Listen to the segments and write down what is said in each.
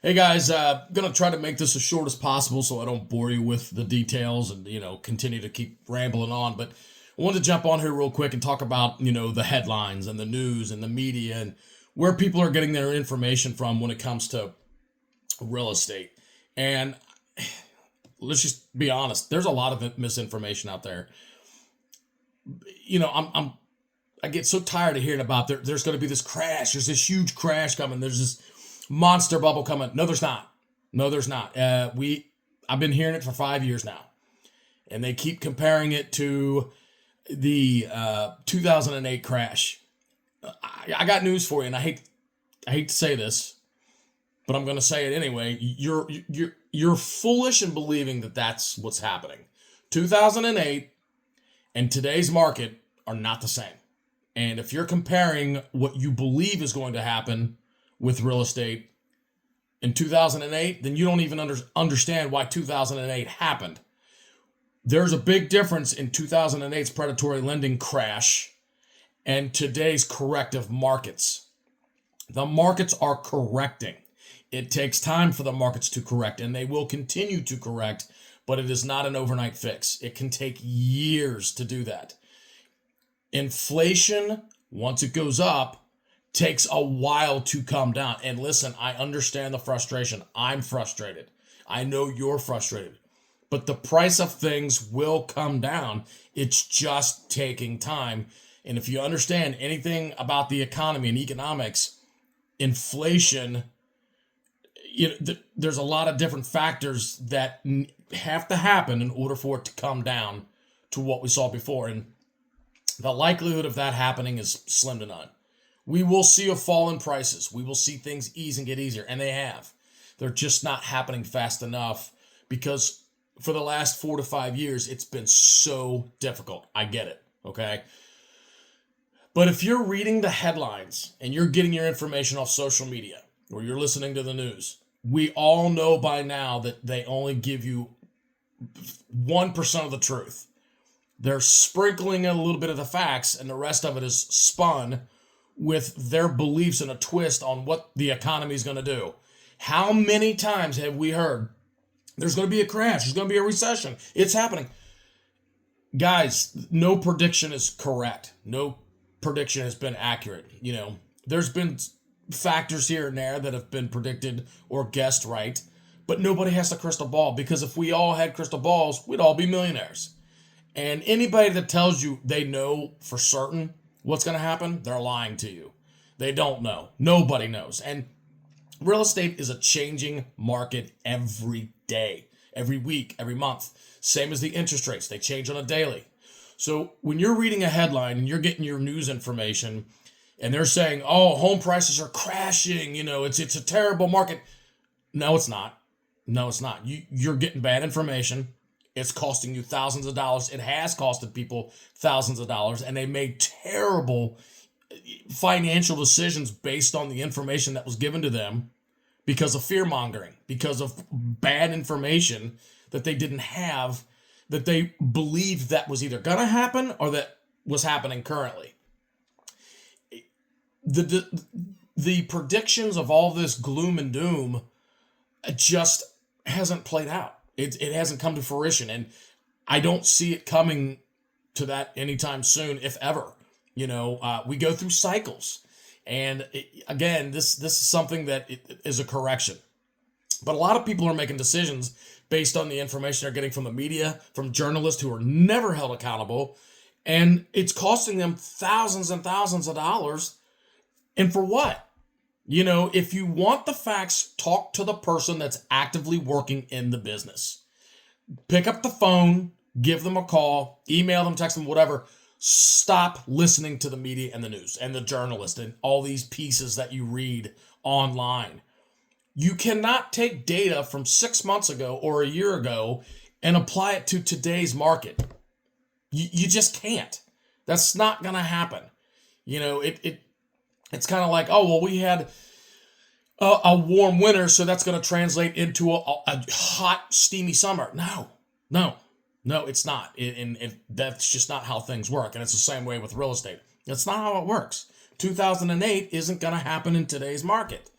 Hey guys, gonna try to make this as short as possible so I don't bore you with the details and continue to keep rambling on. But I wanted to jump on here real quick and talk about the headlines and the news and the media and where people are getting their information from when it comes to real estate. And let's just be honest, there's a lot of misinformation out there. I get so tired of hearing about there's going to be this crash. There's this huge crash coming. There's this monster bubble coming. No, there's not. No, there's not. I've been hearing it for 5 years now, and they keep comparing it to the 2008 crash. I got news for you, and I hate to say this, but I'm going to say it anyway. You're foolish in believing that that's what's happening. 2008 and today's market are not the same. And if you're comparing what you believe is going to happen with real estate in 2008, then you don't even understand why 2008 happened. There's a big difference in 2008's predatory lending crash and today's corrective markets. The markets are correcting. It takes time for the markets to correct, and they will continue to correct, but it is not an overnight fix. It can take years to do that. Inflation, once it goes up, takes a while to come down. And listen, I understand the frustration. I'm frustrated. I know you're frustrated. But the price of things will come down. It's just taking time. And if you understand anything about the economy and economics, inflation, there's a lot of different factors that have to happen in order for it to come down to what we saw before. And the likelihood of that happening is slim to none. We will see a fall in prices. We will see things ease and get easier, and they have. They're just not happening fast enough because for the last 4 to 5 years, it's been so difficult. I get it, okay? But if you're reading the headlines and you're getting your information off social media or you're listening to the news, we all know by now that they only give you 1% of the truth. They're sprinkling in a little bit of the facts, and the rest of it is spun with their beliefs and a twist on what the economy is going to do. How many times have we heard there's going to be a crash, there's going to be a recession, it's happening? Guys, no prediction is correct. No prediction has been accurate. There's been factors here and there that have been predicted or guessed right, but nobody has a crystal ball, because if we all had crystal balls, we'd all be millionaires. And anybody that tells you they know for certain what's going to happen, they're lying to you. They don't know. Nobody knows. And real estate is a changing market every day, every week, every month. Same as the interest rates. They change on a daily. So when you're reading a headline and you're getting your news information and they're saying, oh, home prices are crashing, it's a terrible market. No, it's not. No, it's not. You're getting bad information. It's costing you thousands of dollars. It has costed people thousands of dollars, and they made terrible financial decisions based on the information that was given to them because of fear mongering, because of bad information that they didn't have, that they believed that was either going to happen or that was happening currently. The predictions of all this gloom and doom just hasn't played out. It hasn't come to fruition, and I don't see it coming to that anytime soon, if ever. We go through cycles, and again, this is something that is a correction. But a lot of people are making decisions based on the information they're getting from the media, from journalists who are never held accountable, and it's costing them thousands and thousands of dollars. And for what? If you want the facts, talk to the person that's actively working in the business. Pick up the phone, give them a call, email them, text them, whatever. Stop listening to the media and the news and the journalists and all these pieces that you read online. You cannot take data from 6 months ago or a year ago and apply it to today's market. You just can't. That's not going to happen. It's kind of like, oh, well, we had a warm winter, so that's going to translate into a hot, steamy summer. No, it's not. And that's just not how things work. And it's the same way with real estate. That's not how it works. 2008 isn't going to happen in today's market.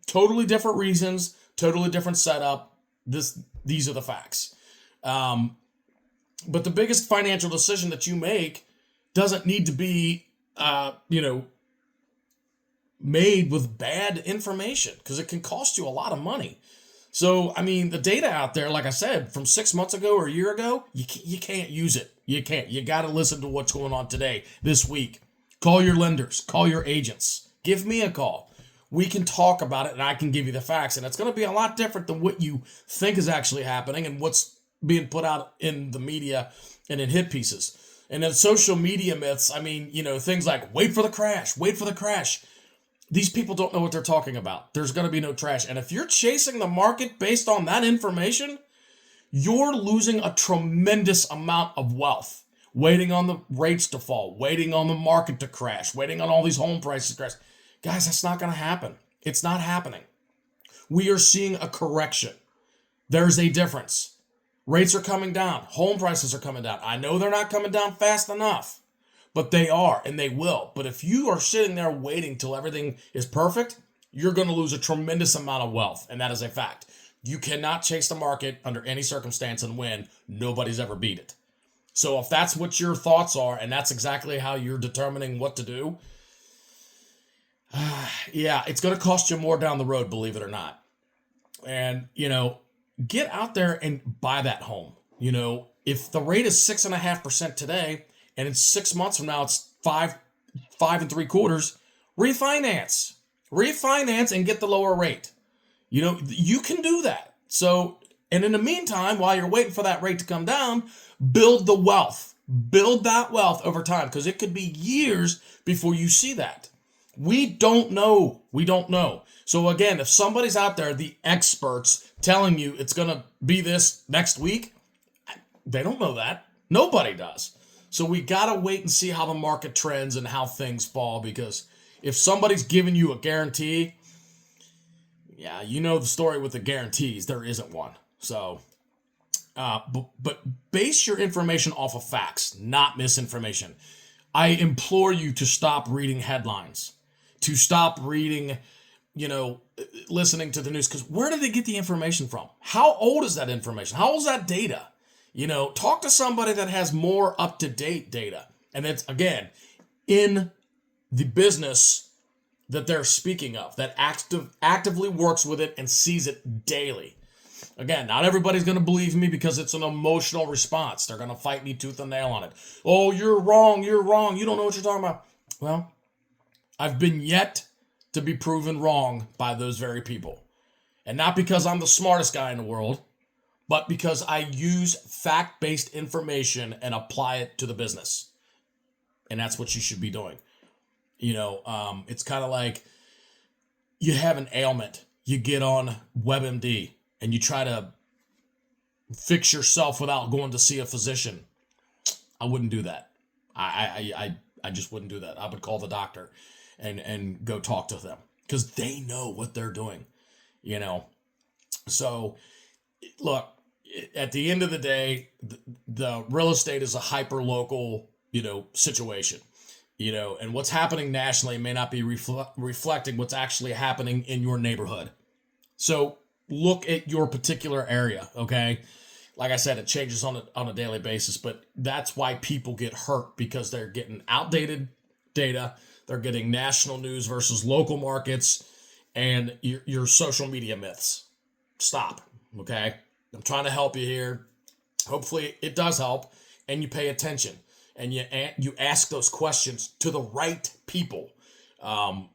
Totally different reasons, totally different setup. These are the facts. But the biggest financial decision that you make doesn't need to be, made with bad information, because it can cost you a lot of money. So, I mean, the data out there, like I said, from 6 months ago or a year ago, you can't use it. You can't. You got to listen to what's going on today, this week. Call your lenders. Call your agents. Give me a call. We can talk about it, and I can give you the facts. And it's going to be a lot different than what you think is actually happening and what's being put out in the media and in hit pieces. And then social media myths, I mean, things like wait for the crash, wait for the crash. These people don't know what they're talking about. There's going to be no crash. And if you're chasing the market based on that information, you're losing a tremendous amount of wealth. Waiting on the rates to fall, waiting on the market to crash, waiting on all these home prices to crash. Guys, that's not going to happen. It's not happening. We are seeing a correction. There's a difference. Rates are coming down. Home prices are coming down. I know they're not coming down fast enough, but they are, and they will. But if you are sitting there waiting till everything is perfect, you're going to lose a tremendous amount of wealth, and that is a fact. You cannot chase the market under any circumstance and win. Nobody's ever beat it. So if that's what your thoughts are, and that's exactly how you're determining what to do, yeah, it's going to cost you more down the road, believe it or not. And, get out there and buy that home. If the rate is 6.5% today, and in 6 months from now it's 5.75%, refinance and get the lower rate. You can do that. So, and in the meantime, while you're waiting for that rate to come down, build the wealth. Build that wealth over time, because it could be years before you see that. We don't know. So again, if somebody's out there, the experts telling you it's going to be this next week, they don't know that. Nobody does. So we got to wait and see how the market trends and how things fall, because if somebody's giving you a guarantee, yeah, the story with the guarantees, there isn't one. So, but base your information off of facts, not misinformation. I implore you to stop reading headlines, to stop reading, listening to the news, because where did they get the information from? How old is that information? How old is that data? Talk to somebody that has more up-to-date data. And it's, again, in the business that they're speaking of, that actively works with it and sees it daily. Again, not everybody's going to believe me because it's an emotional response. They're going to fight me tooth and nail on it. Oh, you're wrong. You don't know what you're talking about. Well, I've been yet to be proven wrong by those very people. And not because I'm the smartest guy in the world, but because I use fact-based information and apply it to the business. And that's what you should be doing. It's kind of like you have an ailment. You get on WebMD and you try to fix yourself without going to see a physician. I wouldn't do that. I just wouldn't do that. I would call the doctor and go talk to them, because they know what they're doing, So, look, at the end of the day, the real estate is a hyper-local, situation, and what's happening nationally may not be reflecting what's actually happening in your neighborhood. So look at your particular area, okay? Like I said, it changes on a daily basis, but that's why people get hurt, because they're getting outdated data. They're getting national news versus local markets, and your social media myths. Stop, okay? I'm trying to help you here. Hopefully it does help, and you pay attention, and you ask those questions to the right people.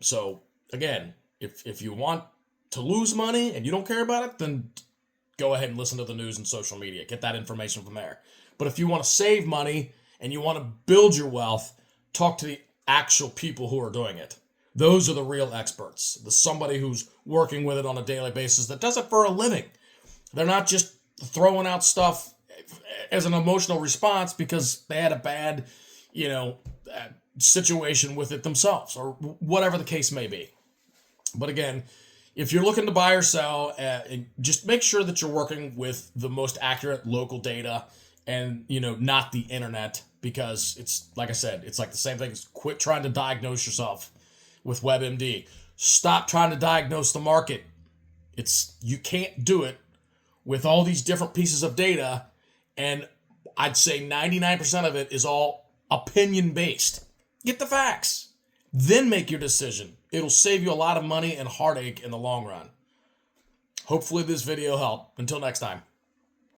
So again, if you want to lose money and you don't care about it, then go ahead and listen to the news and social media. Get that information from there. But if you want to save money and you want to build your wealth, talk to the actual people who are doing it. Those are the real experts. Somebody who's working with it on a daily basis that does it for a living. They're not just throwing out stuff as an emotional response because they had a bad, situation with it themselves, or whatever the case may be. But again, if you're looking to buy or sell, just make sure that you're working with the most accurate local data and, not the internet, because it's, like I said, it's like the same thing as quit trying to diagnose yourself with WebMD. Stop trying to diagnose the market. You can't do it with all these different pieces of data, and I'd say 99% of it is all opinion based. Get the facts, then make your decision. It'll save you a lot of money and heartache in the long run. Hopefully this video helped. Until next time.